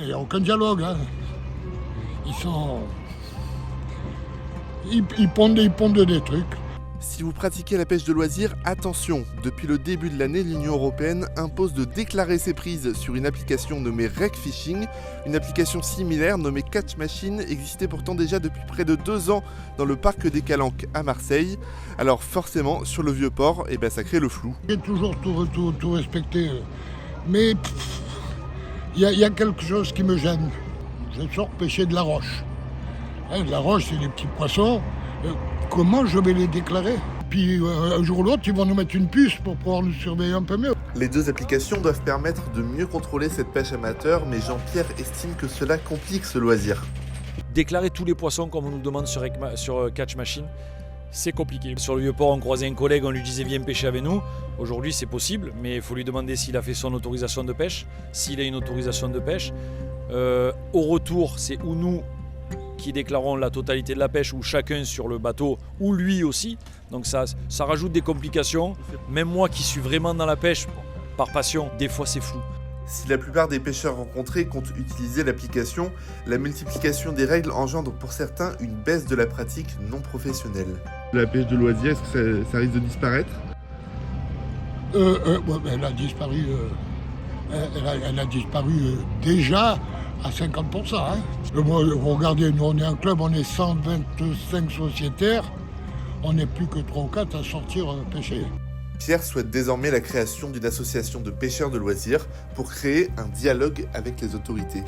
n'y a aucun dialogue. Hein. Ils pondent des trucs. Si vous pratiquez la pêche de loisirs, attention, depuis le début de l'année, l'Union européenne impose de déclarer ses prises sur une application nommée Wreck Fishing. Une application similaire nommée Catch Machine existait pourtant déjà depuis près de 2 ans dans le parc des Calanques à Marseille. Alors forcément, sur le Vieux-Port, ça crée le flou. J'ai toujours tout respecté, mais il y a quelque chose qui me gêne. Je sors pêcher de la roche. Hein, de la roche, c'est des petits poissons. Comment je vais les déclarer? Puis un jour ou l'autre, ils vont nous mettre une puce pour pouvoir nous surveiller un peu mieux. Les 2 applications doivent permettre de mieux contrôler cette pêche amateur, mais Jean-Pierre estime que cela complique ce loisir. Déclarer tous les poissons comme on nous demande sur Catch Machine, c'est compliqué. Sur le Vieux-Port, on croisait un collègue, on lui disait viens pêcher avec nous. Aujourd'hui, c'est possible, mais il faut lui demander s'il a fait son autorisation de pêche, s'il a une autorisation de pêche. Au retour, c'est ou nous qui déclarons la totalité de la pêche, ou chacun sur le bateau, ou lui aussi. Donc ça rajoute des complications. Même moi qui suis vraiment dans la pêche par passion, des fois c'est flou. Si la plupart des pêcheurs rencontrés comptent utiliser l'application, la multiplication des règles engendre pour certains une baisse de la pratique non professionnelle. La pêche de loisirs, est-ce que ça risque de disparaître? Elle a disparu. Elle a disparu déjà à 50%. Hein. Vous regardez, nous on est un club, on est 125 sociétaires, on n'est plus que 3 ou 4 à sortir pêcher. Pierre souhaite désormais la création d'une association de pêcheurs de loisirs pour créer un dialogue avec les autorités.